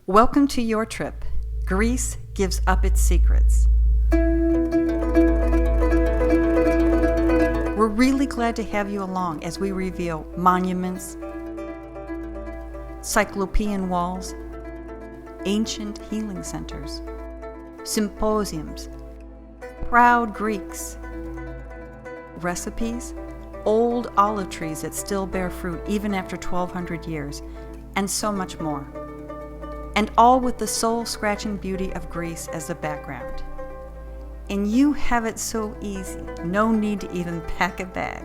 Welcome to your trip. Greece gives up its secrets. We're really glad to have you along as we reveal monuments, cyclopean walls, ancient healing centers, symposiums, proud Greeks, recipes, old olive trees that still bear fruit even after 1,200 years, and so much more. And all with the soul-scratching beauty of Greece as a background. And you have it so easy, no need to even pack a bag.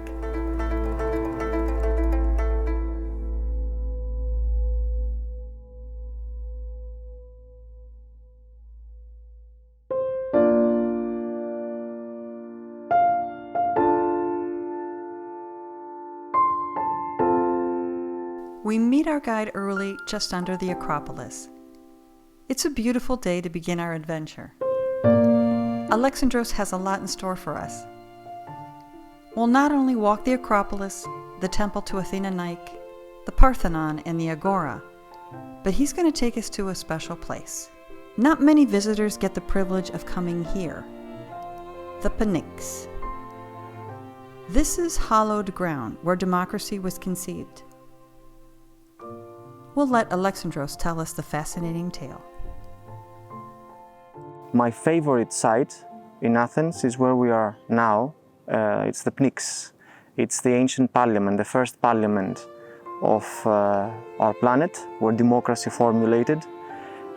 We meet our guide early, just under the Acropolis. It's a beautiful day to begin our adventure. Alexandros has a lot in store for us. We'll not only walk the Acropolis, the temple to Athena Nike, the Parthenon, and the Agora, but he's going to take us to a special place. Not many visitors get the privilege of coming here, the PNYX. This is hallowed ground where democracy was conceived. We'll let Alexandros tell us the fascinating tale. My favorite site in Athens is where we are now. It's the PNYX. It's the ancient parliament, the first parliament of our planet, where democracy formulated.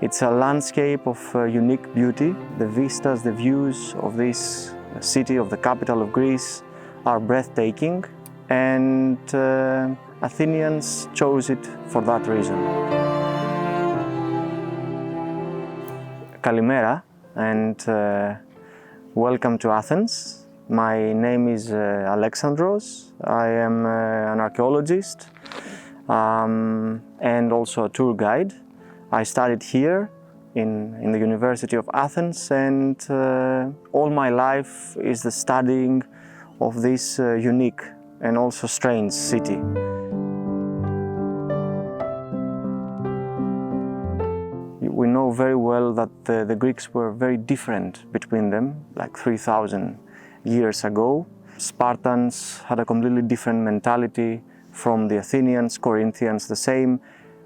It's a landscape of unique beauty. The vistas, the views of this city, of the capital of Greece, are breathtaking, and Athenians chose it for that reason. Kalimera, and welcome to Athens. My name is Alexandros. I am an archaeologist and also a tour guide. I studied here in the University of Athens, and all my life is the studying of this unique and also strange city. We know very well that the Greeks were very different between them, like 3,000 years ago. Spartans had a completely different mentality from the Athenians, Corinthians the same.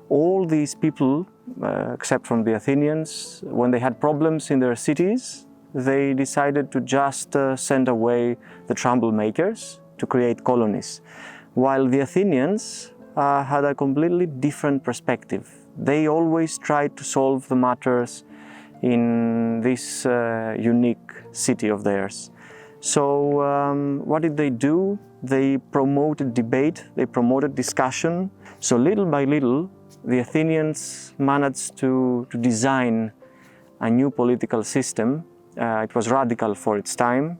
All these people, except from the Athenians, when they had problems in their cities, they decided to just send away the troublemakers to create colonies, while the Athenians had a completely different perspective. They always tried to solve the matters in this unique city of theirs. So what did they do? They promoted debate, they promoted discussion. So little by little, the Athenians managed to design a new political system. It was radical for its time.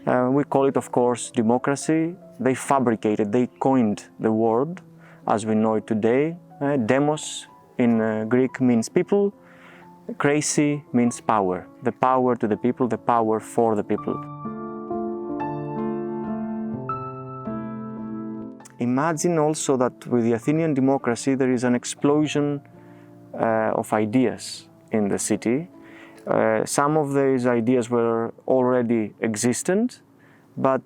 We call it, of course, democracy. They fabricated, they coined the word as we know it today. Demos in Greek means people. Crazy means power. The power to the people, the power for the people. Imagine also that with the Athenian democracy there is an explosion of ideas in the city. Some of these ideas were already existent, but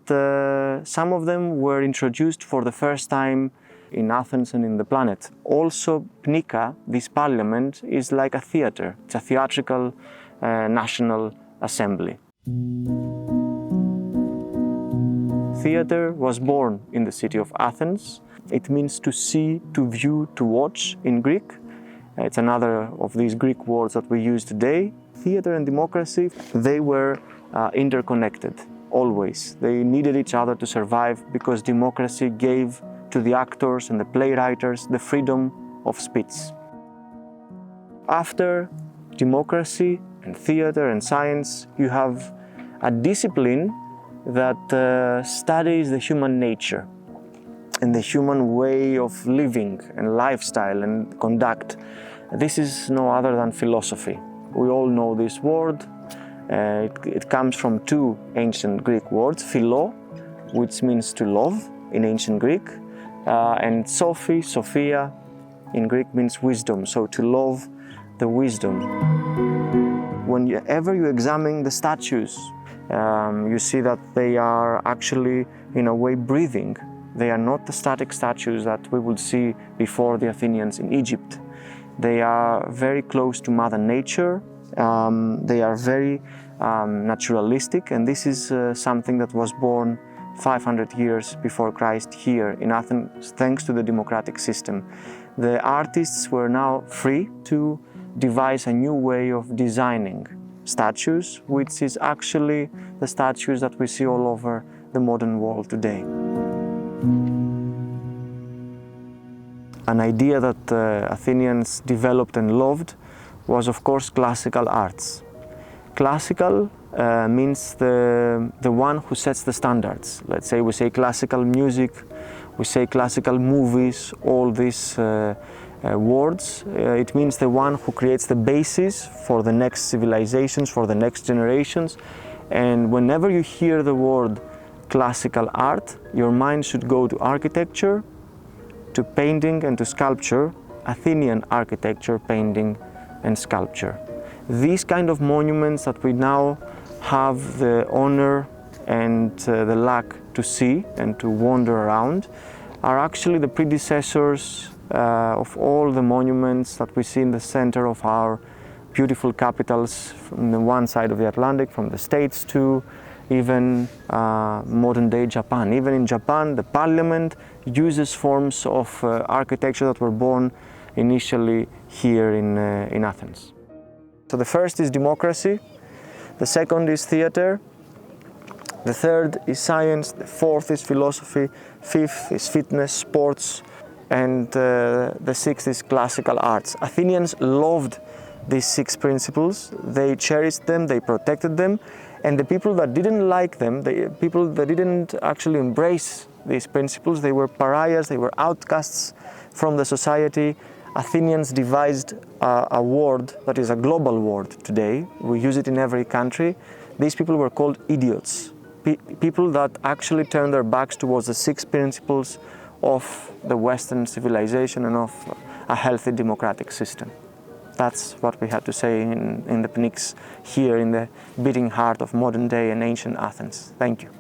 some of them were introduced for the first time in Athens and in the planet. Also, PNYX, this parliament, is like a theater. It's a theatrical national assembly. Theater was born in the city of Athens. It means to see, to view, to watch in Greek. It's another of these Greek words that we use today. Theater and democracy, they were interconnected, always. They needed each other to survive because democracy gave to the actors and the playwrights the freedom of speech. After democracy and theater and science, you have a discipline that studies the human nature and the human way of living and lifestyle and conduct. This is no other than philosophy. We all know this word. It comes from two ancient Greek words, philo, which means to love in ancient Greek, and Sophi, Sophia, in Greek means wisdom. So to love the wisdom. Whenever you examine the statues, you see that they are actually, in a way, breathing. They are not the static statues that we would see before the Athenians in Egypt. They are very close to Mother Nature. They are very naturalistic, and this is something that was born 500 years before Christ here in Athens, thanks to the democratic system. The artists were now free to devise a new way of designing statues, which is actually the statues that we see all over the modern world today. An idea that Athenians developed and loved was, of course, classical arts. Classical means the one who sets the standards. Let's say we say classical music, we say classical movies, all these words. It means the one who creates the basis for the next civilizations, for the next generations. And whenever you hear the word classical art, your mind should go to architecture, to painting and to sculpture, Athenian architecture, painting and sculpture. These kind of monuments that we now have the honor and the luck to see and to wander around are actually the predecessors of all the monuments that we see in the center of our beautiful capitals, from the one side of the Atlantic, from the States to even modern day Japan. Even in Japan, the parliament uses forms of architecture that were born initially here in Athens. So the first is democracy, the second is theater, the third is science, the fourth is philosophy, fifth is fitness, sports, and the sixth is classical arts. Athenians loved these six principles. They cherished them, they protected them, and the people that didn't like them, the people that didn't actually embrace these principles, they were pariahs, they were outcasts from the society. Athenians devised a word that is a global word today. We use it in every country. These people were called idiots, people that actually turned their backs towards the six principles of the Western civilization and of a healthy democratic system. That's what we had to say in the PNYX here in the beating heart of modern day and ancient Athens. Thank you.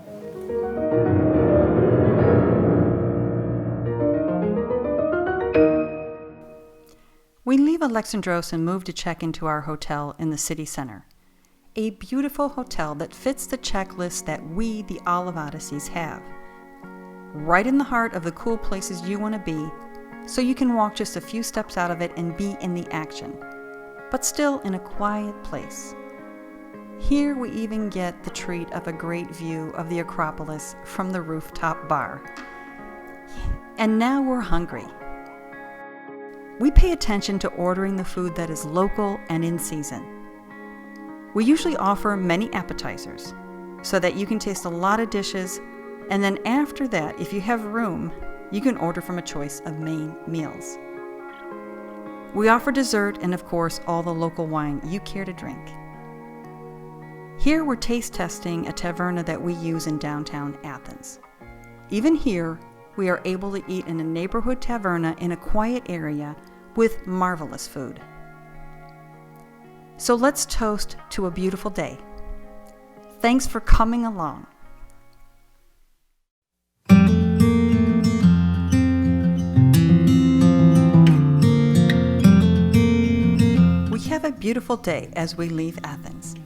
We leave Alexandros and move to check into our hotel in the city center. A beautiful hotel that fits the checklist that we, the Olive Odysseys, have. Right in the heart of the cool places you want to be, so you can walk just a few steps out of it and be in the action, but still in a quiet place. Here we even get the treat of a great view of the Acropolis from the rooftop bar. And now we're hungry. We pay attention to ordering the food that is local and in season. We usually offer many appetizers so that you can taste a lot of dishes, and then after that, if you have room, you can order from a choice of main meals. We offer dessert and, of course, all the local wine you care to drink. Here we're taste testing a taverna that we use in downtown Athens. Even here, we are able to eat in a neighborhood taverna in a quiet area with marvelous food. So let's toast to a beautiful day. Thanks for coming along. We have a beautiful day as we leave Athens.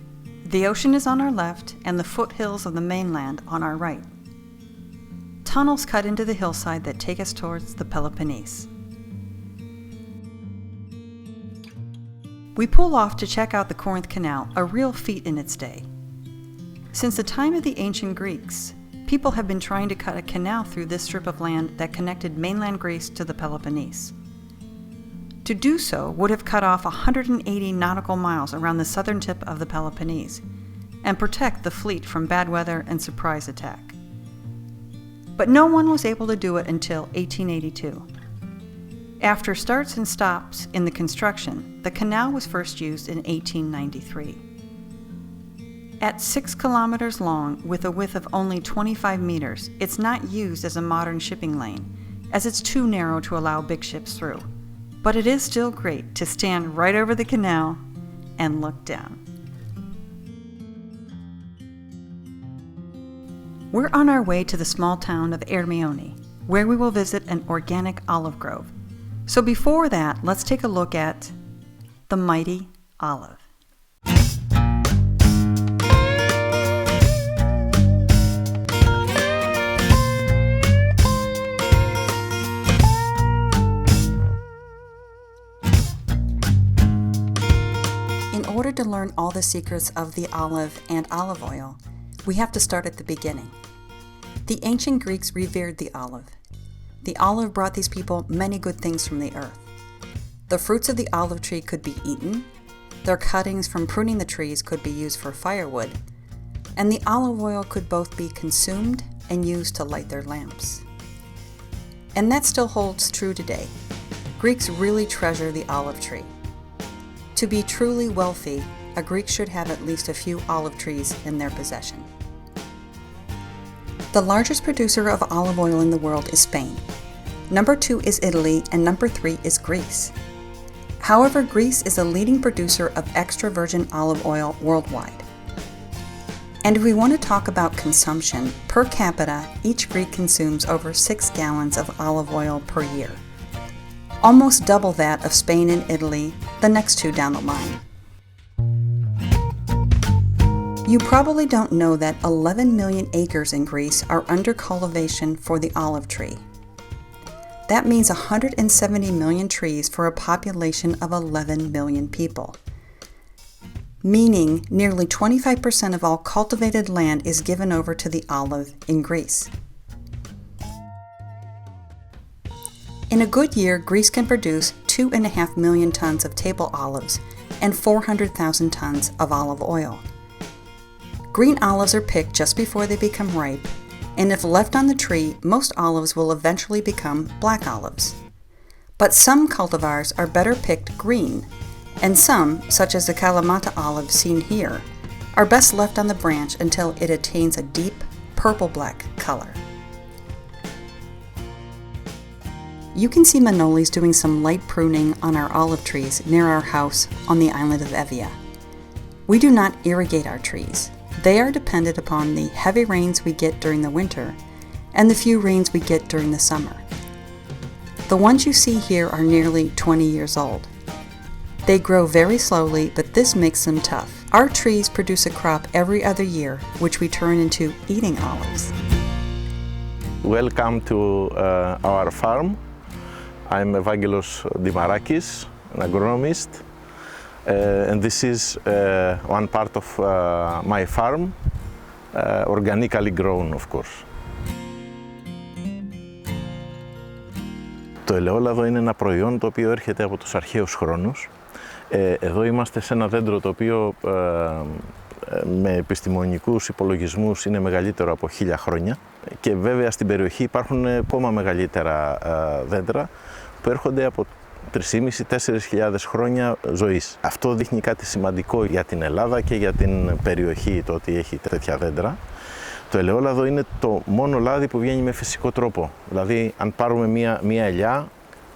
The ocean is on our left and the foothills of the mainland on our right. Tunnels cut into the hillside that take us towards the Peloponnese. We pull off to check out the Corinth Canal, a real feat in its day. Since the time of the ancient Greeks, people have been trying to cut a canal through this strip of land that connected mainland Greece to the Peloponnese. To do so would have cut off 180 nautical miles around the southern tip of the Peloponnese and protect the fleet from bad weather and surprise attack. But no one was able to do it until 1882. After starts and stops in the construction, the canal was first used in 1893. At 6 kilometers long, with a width of only 25 meters, it's not used as a modern shipping lane, as it's too narrow to allow big ships through. but it is still great to stand right over the canal and look down. We're on our way to the small town of Ermioni, where we will visit an organic olive grove. So before that, let's take a look at the mighty olive. In order to learn all the secrets of the olive and olive oil, we have to start at the beginning. The ancient Greeks revered the olive. The olive brought these people many good things from the earth. The fruits of the olive tree could be eaten, their cuttings from pruning the trees could be used for firewood, and the olive oil could both be consumed and used to light their lamps. And that still holds true today. Greeks really treasure the olive tree. To be truly wealthy, a Greek should have at least a few olive trees in their possession. The largest producer of olive oil in the world is Spain. Number 2 is Italy, and number 3 is Greece. However, Greece is a leading producer of extra virgin olive oil worldwide. And if we want to talk about consumption, per capita, each Greek consumes over 6 gallons of olive oil per year. Almost double that of Spain and Italy, the next 2 down the line. You probably don't know that 11 million acres in Greece are under cultivation for the olive tree. That means 170 million trees for a population of 11 million people. Meaning nearly 25% of all cultivated land is given over to the olive in Greece. In a good year, Greece can produce 2.5 million tons of table olives and 400,000 tons of olive oil. Green olives are picked just before they become ripe, and if left on the tree, most olives will eventually become black olives. But some cultivars are better picked green, and some, such as the Kalamata olive seen here, are best left on the branch until it attains a deep purple-black color. You can see Manolis doing some light pruning on our olive trees near our house on the island of Evia. We do not irrigate our trees. They are dependent upon the heavy rains we get during the winter and the few rains we get during the summer. The ones you see here are nearly 20 years old. They grow very slowly, but this makes them tough. Our trees produce a crop every other year, which we turn into eating olives. Welcome to our farm. I'm Evangelos Dimarakis, an agronomist. And this is one part of my farm, organically grown, of course. Το ελαιόλαδο είναι ένα προϊόν το οποίο έρχεται από τους αρχαίους χρόνους. Εδώ είμαστε σε ένα δέντρο το οποίο με επιστημονικούς υπολογισμούς είναι μεγαλύτερο από 1000 χρόνια και βέβαια στην περιοχή υπάρχουν ακόμα μεγαλύτερα δέντρα που έρχονται από 3.500-4.000 χρόνια ζωής. Αυτό δείχνει κάτι σημαντικό για την Ελλάδα και για την περιοχή, το ότι έχει τέτοια δέντρα. Το ελαιόλαδο είναι το μόνο λάδι που βγαίνει με φυσικό τρόπο. Δηλαδή, αν πάρουμε μία ελιά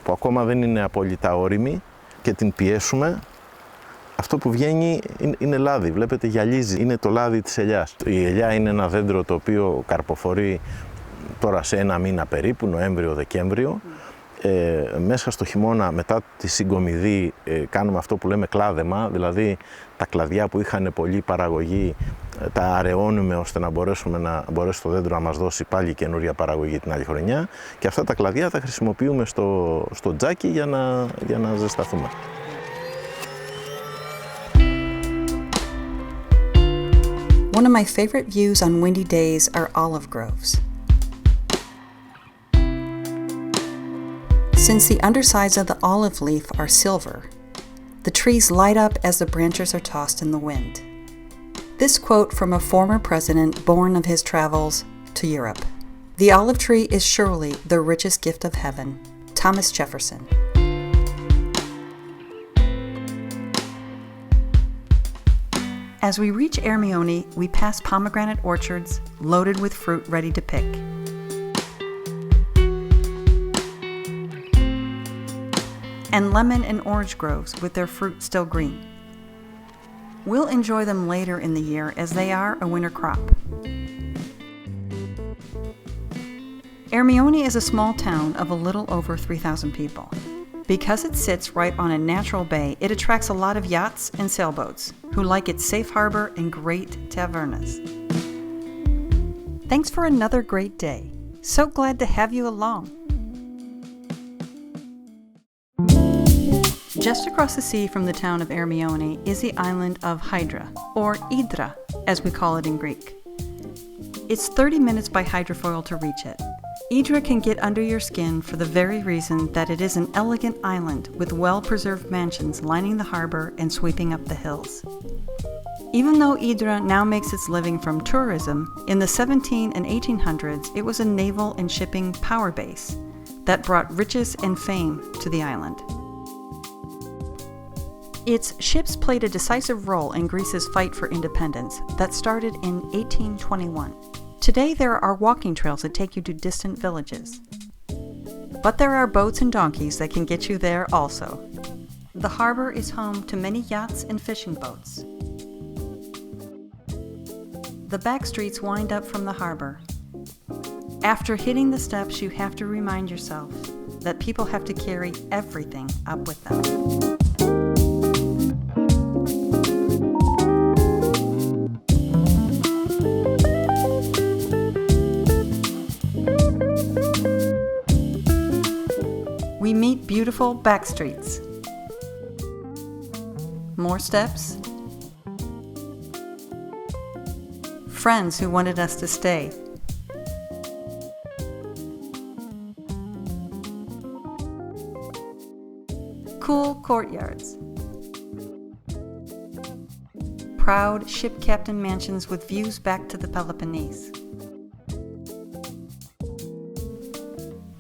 που ακόμα δεν είναι απόλυτα όριμη και την πιέσουμε, αυτό που βγαίνει είναι λάδι. Βλέπετε, γυαλίζει. Είναι το λάδι της ελιάς. Η ελιά είναι ένα δέντρο το οποίο καρποφορεί τώρα σε 1 μήνα περίπου, Νοέμβριο-Δεκέμβριο. Μέσα στο χειμώνα, μετά τη συγκομιδή, κάνουμε αυτό που λέμε κλάδεμα, δηλαδή τα κλαδιά που είχαν πολλή παραγωγή τα αραιώνουμε ώστε να μπορέσει το δέντρο να μας δώσει πάλι καινούρια παραγωγή την άλλη χρονιά και αυτά τα κλαδιά τα χρησιμοποιούμε στο τζάκι για να ζεσταθούμε. One of my favorite views on windy days are olive groves. Since the undersides of the olive leaf are silver, the trees light up as the branches are tossed in the wind. This quote from a former president born of his travels to Europe. The olive tree is surely the richest gift of heaven. Thomas Jefferson. As we reach Ermioni, we pass pomegranate orchards loaded with fruit ready to pick. and lemon and orange groves with their fruit still green. We'll enjoy them later in the year as they are a winter crop. Ermione is a small town of a little over 3,000 people. Because it sits right on a natural bay, it attracts a lot of yachts and sailboats who like its safe harbor and great tavernas. Thanks for another great day. So glad to have you along. Just across the sea from the town of Ermione is the island of Hydra, or Hydra, as we call it in Greek. It's 30 minutes by hydrofoil to reach it. Hydra can get under your skin for the very reason that it is an elegant island with well-preserved mansions lining the harbor and sweeping up the hills. Even though Hydra now makes its living from tourism, in the 17 and 1800s it was a naval and shipping power base that brought riches and fame to the island. Its ships played a decisive role in Greece's fight for independence that started in 1821. Today there are walking trails that take you to distant villages. But there are boats and donkeys that can get you there also. The harbor is home to many yachts and fishing boats. The back streets wind up from the harbor. After hitting the steps, you have to remind yourself that people have to carry everything up with them. We meet beautiful back streets. More steps. Friends who wanted us to stay. Cool courtyards. Proud ship captain mansions with views back to the Peloponnese.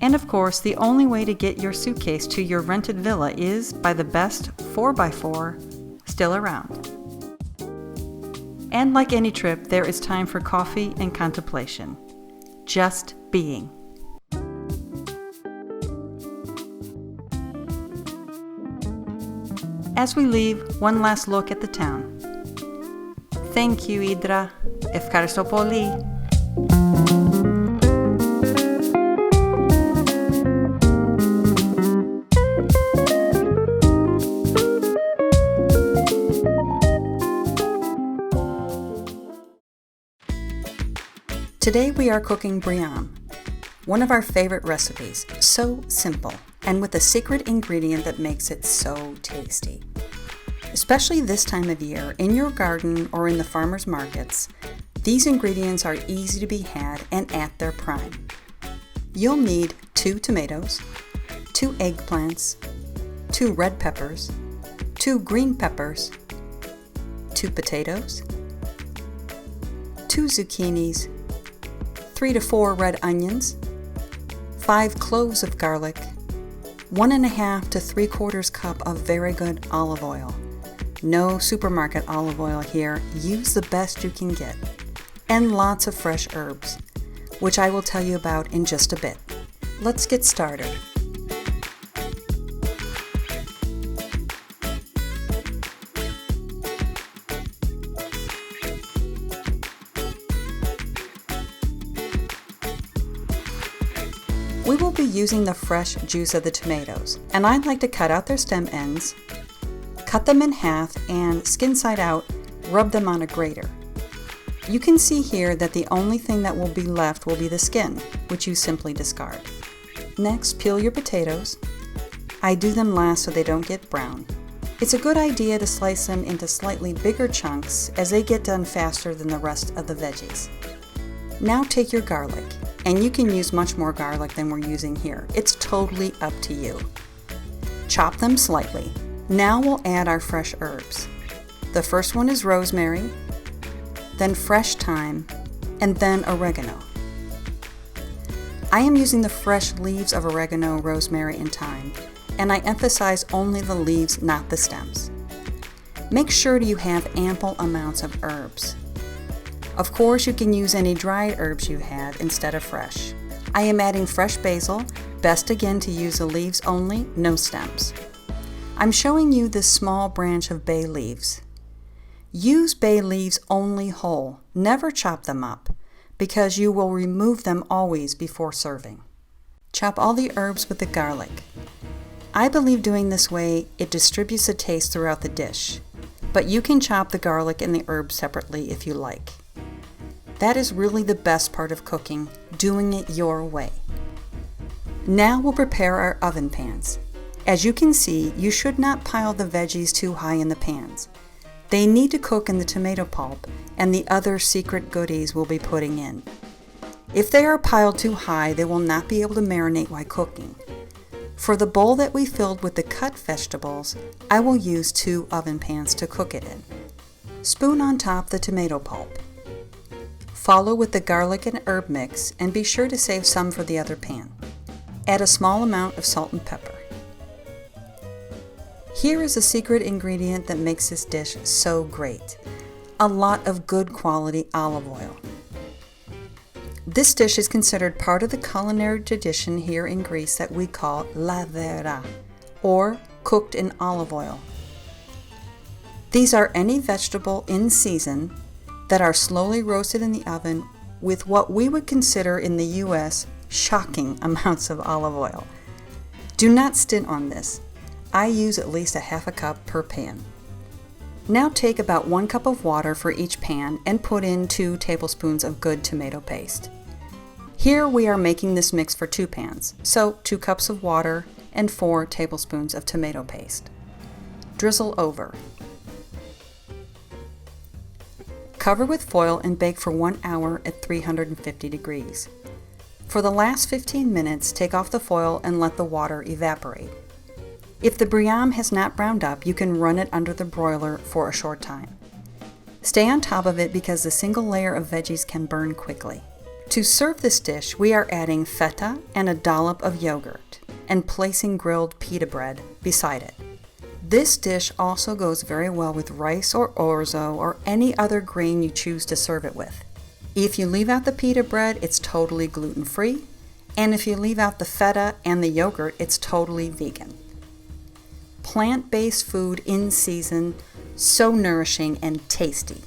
And of course, the only way to get your suitcase to your rented villa is by the best 4x4 still around. And like any trip, there is time for coffee and contemplation. Just being. As we leave, one last look at the town. Thank you, Hydra. Ευχαριστώ πολύ. Today we are cooking briam, one of our favorite recipes, so simple and with a secret ingredient that makes it so tasty. Especially this time of year, in your garden or in the farmers' markets, these ingredients are easy to be had and at their prime. You'll need 2 tomatoes, 2 eggplants, 2 red peppers, 2 green peppers, 2 potatoes, 2 zucchinis, 3 to 4 red onions, 5 cloves of garlic, 1½ to 3/4 cup of very good olive oil. No supermarket olive oil here, use the best you can get. And lots of fresh herbs, which I will tell you about in just a bit. Let's get started. We will be using the fresh juice of the tomatoes, and I'd like to cut out their stem ends, cut them in half, and skin side out, rub them on a grater. You can see here that the only thing that will be left will be the skin, which you simply discard. Next, peel your potatoes. I do them last so they don't get brown. It's a good idea to slice them into slightly bigger chunks as they get done faster than the rest of the veggies. Now take your garlic, and you can use much more garlic than we're using here. It's totally up to you. Chop them slightly. Now we'll add our fresh herbs. The first one is rosemary, then fresh thyme, and then oregano. I am using the fresh leaves of oregano, rosemary, and thyme, and I emphasize only the leaves, not the stems. Make sure you have ample amounts of herbs. Of course, you can use any dried herbs you have instead of fresh. I am adding fresh basil, best again to use the leaves only, no stems. I'm showing you this small branch of bay leaves. Use bay leaves only whole, never chop them up, because you will remove them always before serving. Chop all the herbs with the garlic. I believe doing this way, it distributes the taste throughout the dish, but you can chop the garlic and the herbs separately if you like. That is really the best part of cooking, doing it your way. Now we'll prepare our oven pans. As you can see, you should not pile the veggies too high in the pans. They need to cook in the tomato pulp and the other secret goodies we'll be putting in. If they are piled too high, they will not be able to marinate while cooking. For the bowl that we filled with the cut vegetables, I will use 2 oven pans to cook it in. Spoon on top the tomato pulp. Follow with the garlic and herb mix and be sure to save some for the other pan. Add a small amount of salt and pepper. Here is a secret ingredient that makes this dish so great. A lot of good quality olive oil. This dish is considered part of the culinary tradition here in Greece that we call lavera, or cooked in olive oil. These are any vegetable in season that are slowly roasted in the oven with what we would consider in the US shocking amounts of olive oil. Do not stint on this. I use at least a half a cup per pan. Now take about 1 cup of water for each pan and put in 2 tablespoons of good tomato paste. Here we are making this mix for 2 pans, so 2 cups of water and 4 tablespoons of tomato paste. Drizzle over. Cover with foil and bake for 1 hour at 350 degrees. For the last 15 minutes, take off the foil and let the water evaporate. If the briam has not browned up, you can run it under the broiler for a short time. Stay on top of it because the single layer of veggies can burn quickly. To serve this dish, we are adding feta and a dollop of yogurt and placing grilled pita bread beside it. This dish also goes very well with rice or orzo or any other grain you choose to serve it with. If you leave out the pita bread, it's totally gluten-free, and if you leave out the feta and the yogurt, it's totally vegan. Plant-based food in season, so nourishing and tasty.